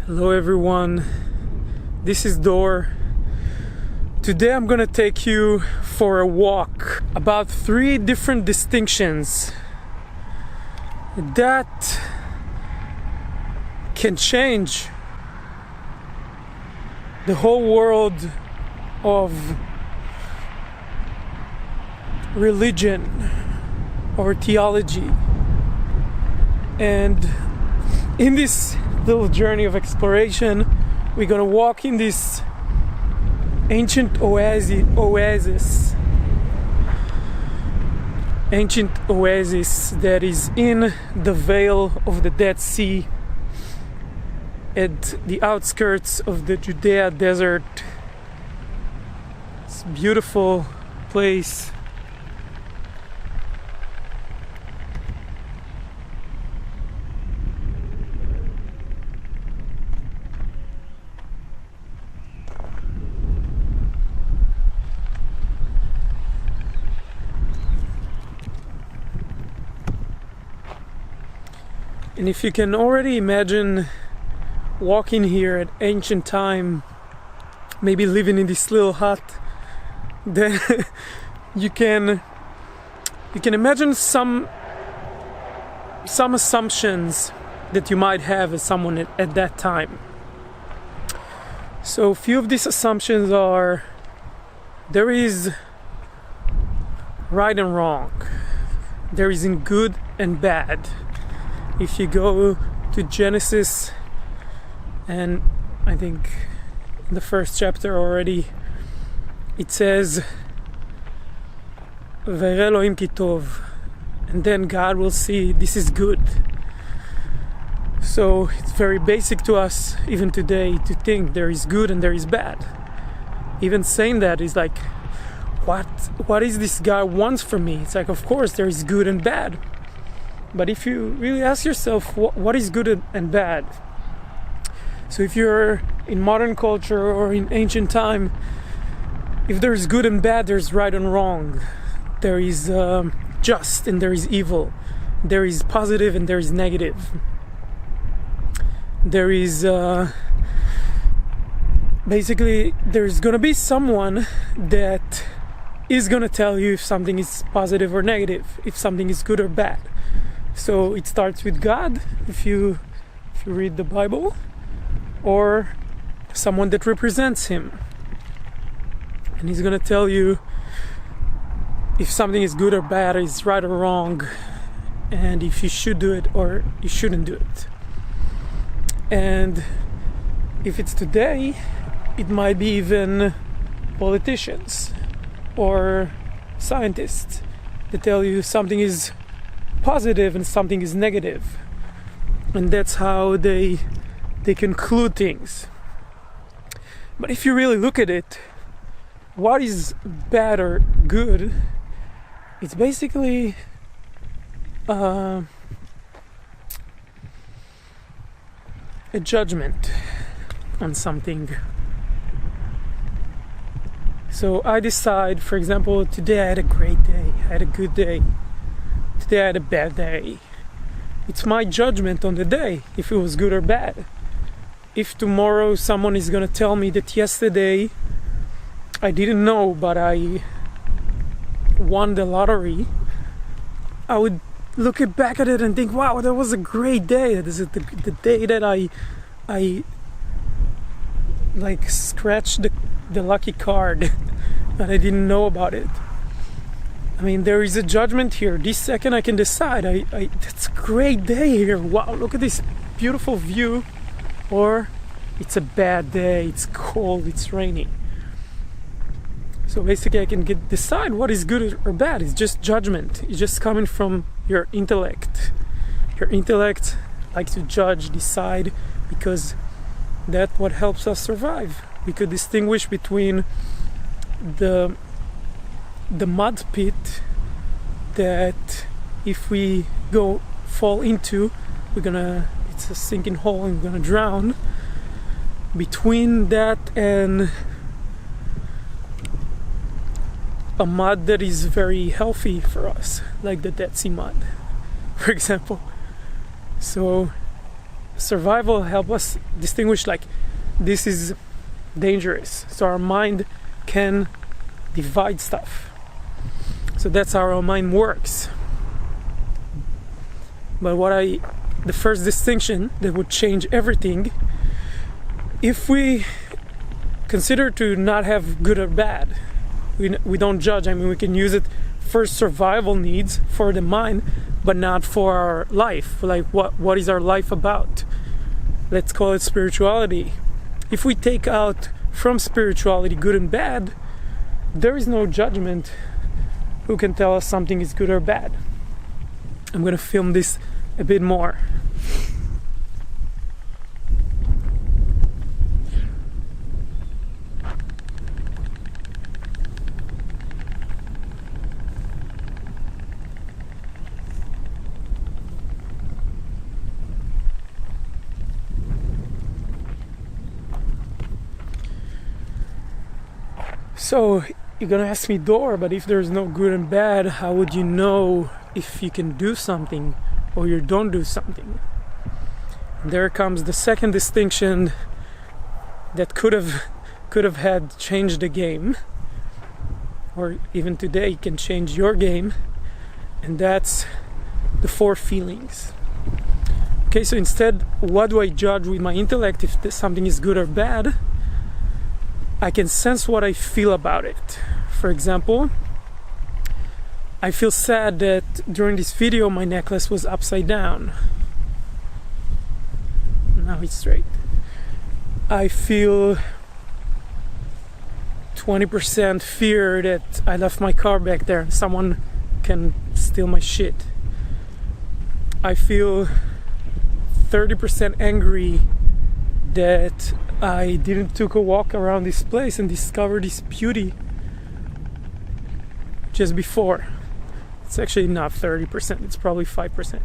Hello everyone, this is Dor. Today I'm gonna take you for a walk about 3 different distinctions that can change the whole world of religion or theology. And in this little journey of exploration, we're gonna walk in this ancient oasis that is in the Vale of the Dead Sea at the outskirts of the Judea desert. It's a beautiful place. And if you can already imagine walking here at ancient time, maybe living in this little hut, then you can imagine some assumptions that you might have as someone at that time. So a few of these assumptions are: there is right and wrong, there is in good and bad. If you go to Genesis, and I think in the first chapter already, it says וראה אלוהים כי טוב, and then God will see this is good. So it's very basic to us even today to think there is good and there is bad. Even saying that is like, what is this guy wants from me? It's like, of course there is good and bad. But if you really ask yourself what is good and bad, so if you're in modern culture or in ancient time, if there's good and bad, there's right and wrong, there is just and there is evil, there is positive and there is negative, there is basically there's gonna be someone that is gonna tell you if something is positive or negative, if something is good or bad. So it starts with God, if you read the Bible, or someone that represents him, and he's gonna tell you if something is good or bad, is right or wrong, and if you should do it or you shouldn't do it. And if it's today, it might be even politicians or scientists that tell you something is positive and something is negative, and that's how they conclude things. But if you really look at it, what is bad or good, it's basically a judgment on something. So I decide, for example, today I had a great day, I had a good day. Today I had a bad day. It's my judgment on the day, if it was good or bad. If tomorrow someone is gonna tell me that yesterday I didn't know, but I won the lottery, I would look back at it and think, wow, that was a great day. That is the day that I like scratched the lucky card but I didn't know about it. I mean, there is a judgment here. This second I can decide, it's a great day here. Wow, look at this beautiful view. Or it's a bad day, it's cold, it's raining. So basically I can decide what is good or bad. It's just judgment. It's just coming from your intellect. Your intellect likes to judge, decide, because that's what helps us survive. We could distinguish between the mud pit that if we fall into, it's a sinking hole and we're gonna drown. Between that and a mud that is very healthy for us, like the Dead Sea mud, for example. So survival help us distinguish like this is dangerous, so our mind can divide stuff. So that's how our mind works. But the first distinction that would change everything, if we consider to not have good or bad, we don't judge. I mean, we can use it for survival needs for the mind, but not for our life. Like what is our life about? Let's call it spirituality. If we take out from spirituality good and bad, there is no judgment who can tell us something is good or bad. I'm going to film this a bit more. So you're gonna ask me, Dor, but if there's no good and bad, how would you know if you can do something or you don't do something? And there comes the second distinction that could have had changed the game, or even today can change your game, and that's the 4 feelings. Okay, so instead, what do I judge with my intellect if something is good or bad? I can sense what I feel about it. For example, I feel sad that during this video my necklace was upside down. Now it's straight. I feel 20% fear that I left my car back there and someone can steal my shit. I feel 30% angry that I didn't took a walk around this place and discover this beauty just before. It's actually not 30%, it's probably 5%.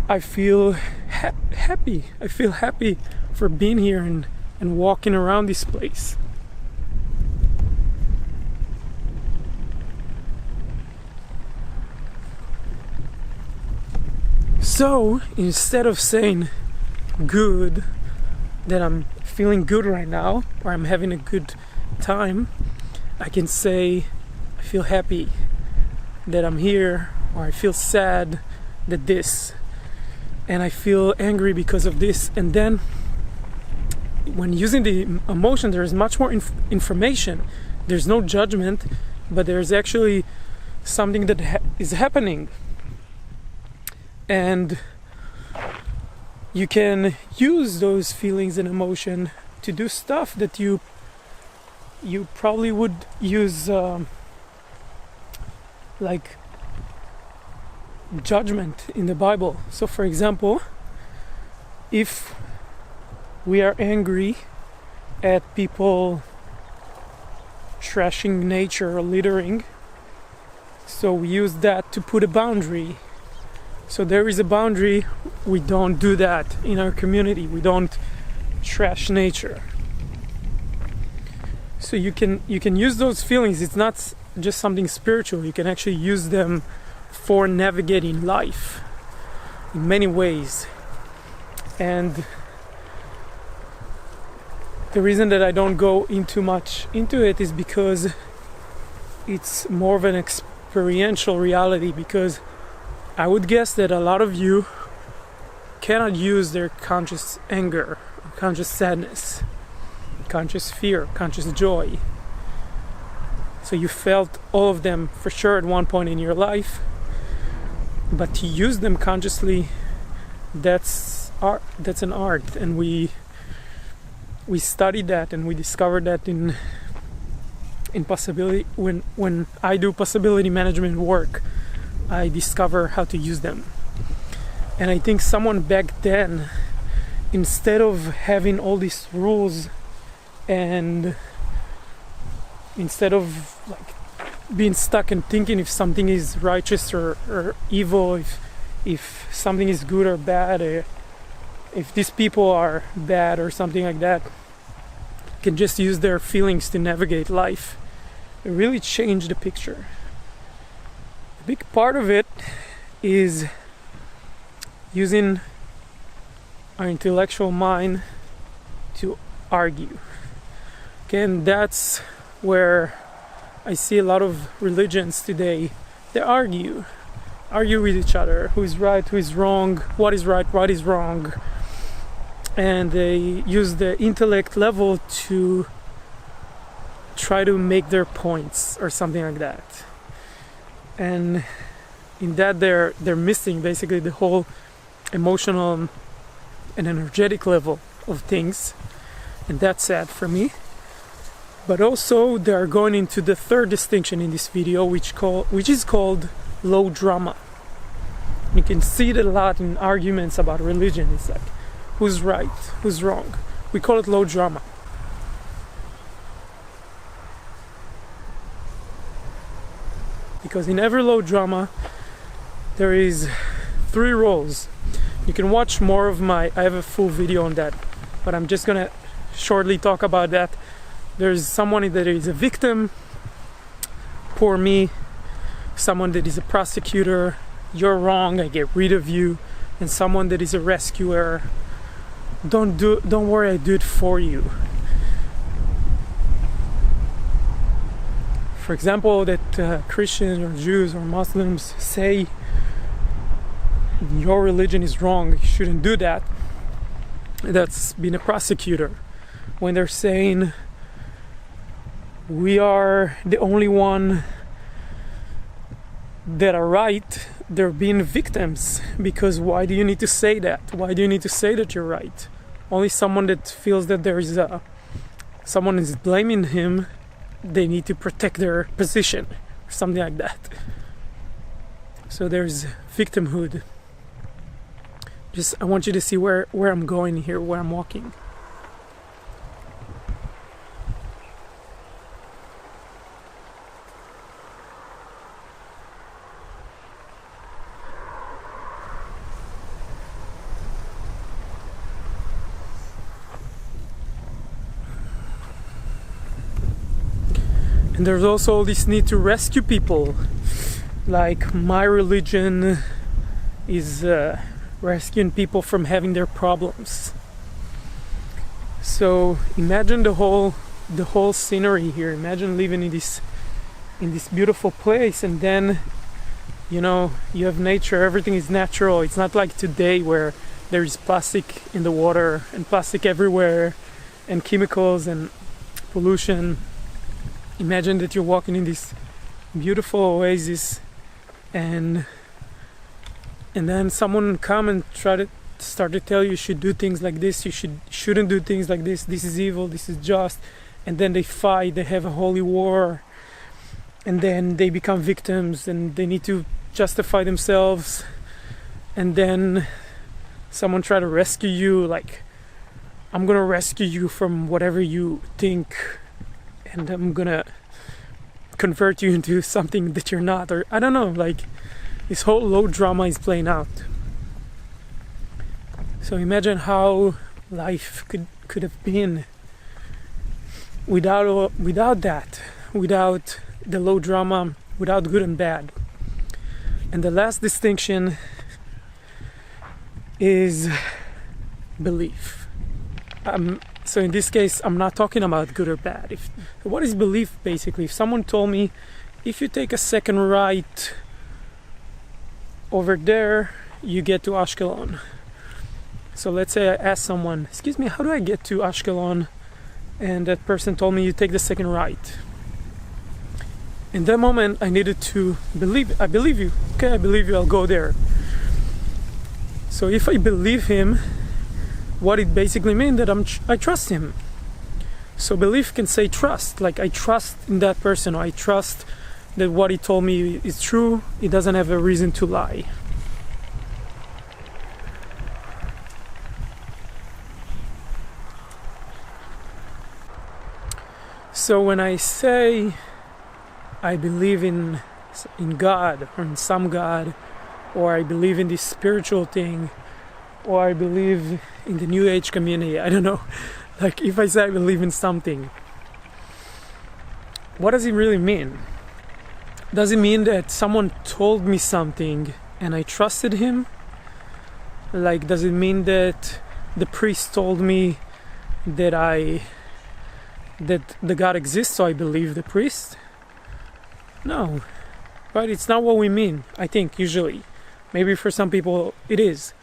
I feel happy. I feel happy for being here and walking around this place. So instead of saying good, that I'm feeling good right now, or I'm having a good time, I can say I feel happy that I'm here, or I feel sad that this, and I feel angry because of this. And then when using the emotion, there is much more information. There's no judgment, but there's actually something that is happening, and you can use those feelings and emotion to do stuff that you probably would use like judgment in the Bible. So for example, if we are angry at people trashing nature or littering, so we use that to put a boundary. So there is a boundary. We don't do that in our community. We don't trash nature. So you can use those feelings. It's not just something spiritual. You can actually use them for navigating life in many ways. And the reason that I don't go into much into it is because it's more of an experiential reality, because I would guess that a lot of you cannot use their conscious anger, conscious sadness, conscious fear, conscious joy. So you felt all of them for sure at one point in your life, but to use them consciously, that's art. That's an art, and we studied that, and we discovered that in possibility. When I do possibility management work, I discover how to use them. And I think someone back then, instead of having all these rules, and instead of like being stuck and thinking if something is righteous or evil, if something is good or bad, if these people are bad or something like that, can just use their feelings to navigate life. It really changed the picture. A big part of it is using our intellectual mind to argue. Okay, and that's where I see a lot of religions today. They argue with each other. Who is right, who is wrong, what is right, what is wrong. And they use the intellect level to try to make their points or something like that. And in that they're missing basically the whole emotional and energetic level of things. And that's sad for me. But also they are going into the third distinction in this video, which is called low drama. You can see it a lot in arguments about religion. It's like, who's right, who's wrong. We call it low drama. Because in every low drama there is 3 roles. You can watch more of I have a full video on that, but I'm just gonna shortly talk about that. There's someone that is a victim, poor me, someone that is a prosecutor, you're wrong, I get rid of you, and someone that is a rescuer, don't worry, I do it for you. For example, that Christians or Jews or Muslims say your religion is wrong, you shouldn't do that. That's being a prosecutor. When they're saying we are the only one that are right, they're being victims. Because why do you need to say that? Why do you need to say that you're right? Only someone that feels that there is someone is blaming him, they need to protect their position or something like that. So there's victimhood. I want you to see where I'm going here, where I'm walking. And there's also this need to rescue people. Like my religion is rescuing people from having their problems. So imagine the whole scenery here. Imagine living in this beautiful place, and then you have nature, everything is natural. It's not like today where there is plastic in the water and plastic everywhere and chemicals and pollution. Imagine that you're walking in this beautiful oasis, and then someone come and start to tell you should do things like this, you shouldn't do things like this, this is evil, this is just, and then they fight, they have a holy war, and then they become victims and they need to justify themselves, and then someone try to rescue you, like, I'm gonna rescue you from whatever you think, and I'm gonna convert you into something that you're not, or I don't know, like this whole low drama is playing out. So imagine how life could have been without that, without the low drama, without good and bad. And the last distinction is belief. So in this case, I'm not talking about good or bad. What is belief basically? If someone told me, if you take a second right over there, you get to Ashkelon. So let's say I asked someone, excuse me, how do I get to Ashkelon? And that person told me, you take the second right. In that moment, I needed to believe. I believe you. Okay, I believe you, I'll go there. So if I believe him, what it basically means that I trust him. So belief can say trust, like I trust in that person, or I trust that what he told me is true, he doesn't have a reason to lie. So when I say I believe in God, or in some God, or I believe in this spiritual thing, or I believe in the New Age community, I don't know, like if I say I believe in something, what does it really mean? Does it mean that someone told me something and I trusted him? Like, does it mean that the priest told me that the God exists, so I believe the priest. No, but it's not what we mean, I think, usually. Maybe for some people it is.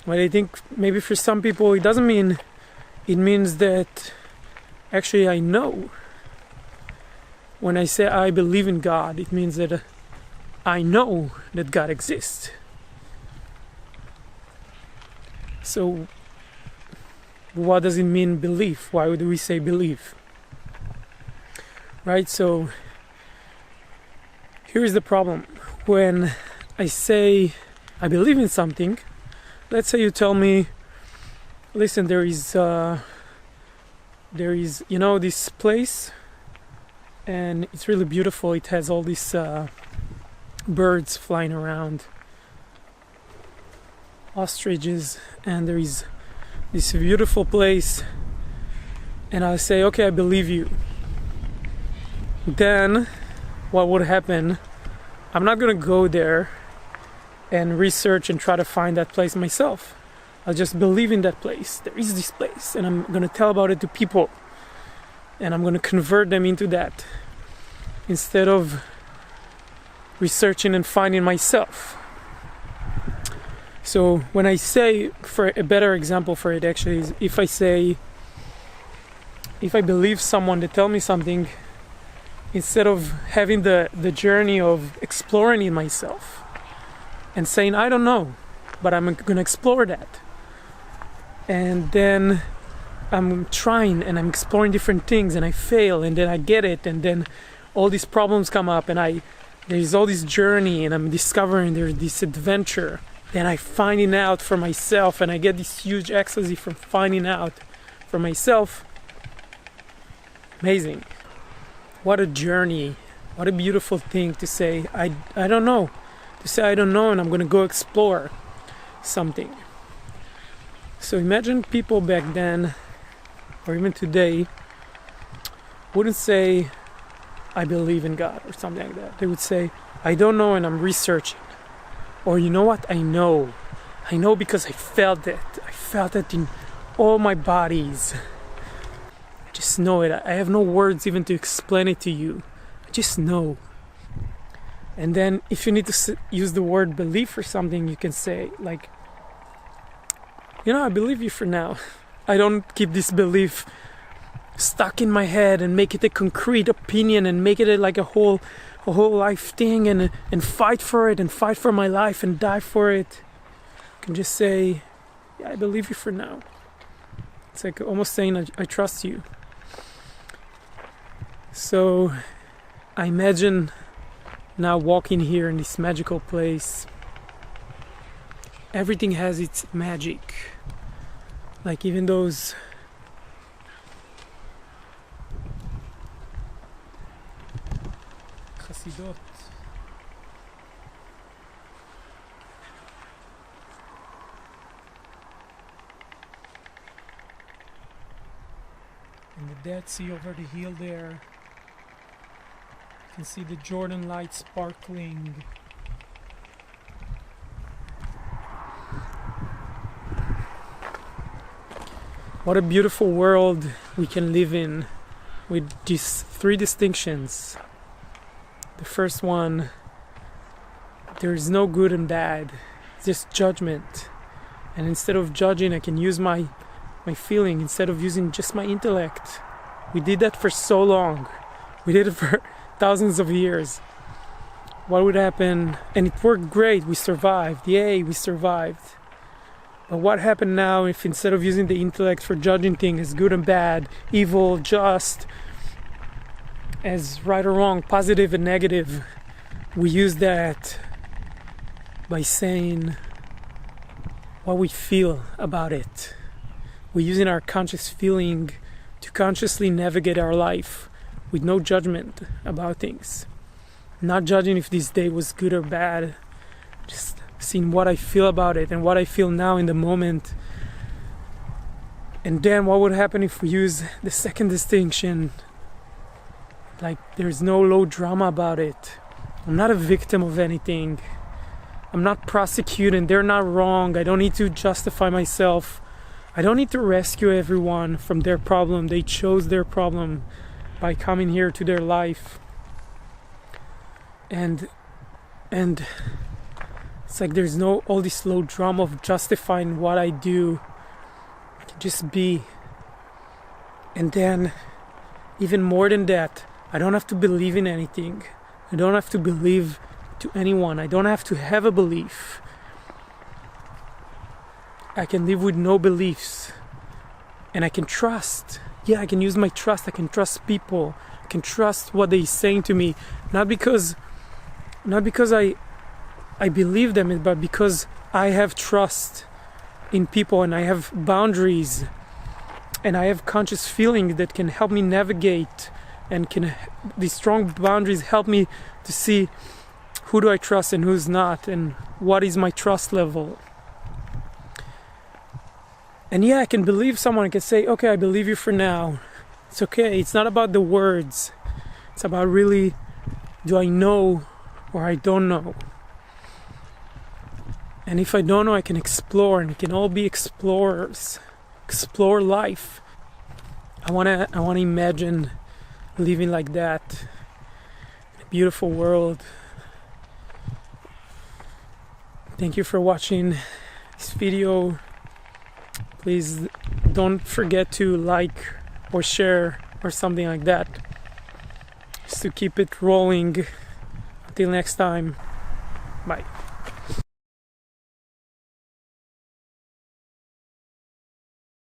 But I think maybe for some people it doesn't mean. It means that actually I know. When I say I believe in God, it means that I know that God exists. So what does it mean, belief? Why would we say believe? Right? So here's the problem. When I say I believe in something, let's say you tell me, listen, there is this place, and it's really beautiful. It has all these birds flying around, ostriches, and there is this beautiful place, and I'll say, okay, I believe you. Then what would happen? I'm not gonna go there and research and try to find that place myself. I'll just believe in that place. There is this place, and I'm gonna tell about it to people, and I'm gonna convert them into that instead of researching and finding myself. So when I say, for a better example for it actually is, if I believe someone to tell me something, instead of having the journey of exploring it myself and saying I don't know, but I'm gonna explore that, and then I'm trying and I'm exploring different things, and I fail, and then I get it, and then all these problems come up, and there's all this journey, and I'm discovering there's this adventure. Then I finding out for myself, and I get this huge ecstasy from finding out for myself. Amazing. What a journey. What a beautiful thing to say I don't know. To say I don't know, and I'm gonna go explore something. So imagine people back then, or even today, wouldn't say I believe in God or something like that. They would say I don't know, and I'm researching. Or you know what? I know because I felt it. I felt it in all my bodies. I just know it. I have no words even to explain it to you. I just know. And then if you need to use the word belief for something, you can say like, I believe you for now. I don't keep this belief stuck in my head and make it a concrete opinion and make it like a whole life thing and fight for it and fight for my life and die for it. I can just say, yeah, I believe you for now. It's like almost saying I trust you. So I imagine now walking here in this magical place. Everything has its magic. Like even those Hasidot. And the Dead Sea over the hill there. You can see the Jordan light sparkling. What a beautiful world we can live in with these three distinctions. The first one, there is no good and bad, it's just judgment. And instead of judging, I can use my feeling instead of using just my intellect. We did that for so long. We did it for thousands of years. What would happen? And it worked great. We survived. Yay, we survived. But what happened now if instead of using the intellect for judging things as good and bad, evil, just, as right or wrong, positive and negative, we use that by saying what we feel about it. We're using our conscious feeling to consciously navigate our life with no judgment about things. Not judging if this day was good or bad, just seeing what I feel about it and what I feel now in the moment. And then what would happen if we use the second distinction? Like there's no low drama about it. I'm not a victim of anything. I'm not prosecuting. They're not wrong. I don't need to justify myself. I don't need to rescue everyone from their problem. They chose their problem by coming here to their life. And it's like there's no all this slow drama of justifying what I do. I can just be. And then, even more than that, I don't have to believe in anything. I don't have to believe to anyone. I don't have to have a belief. I can live with no beliefs. And I can trust. Yeah, I can use my trust. I can trust people. I can trust what they're saying to me. Not because I believe them, but because I have trust in people and I have boundaries and I have conscious feeling that can help me navigate, and these strong boundaries help me to see who do I trust and who's not, and what is my trust level. And yeah, I can believe someone. I can say, okay, I believe you for now. It's okay. It's not about the words. It's about really, do I know or I don't know? And if I don't know, I can explore, and we can all be explorers. Explore life. I wanna imagine living like that in a beautiful world. Thank you for watching this video. Please don't forget to like or share or something like that, just to keep it rolling. Until next time, bye.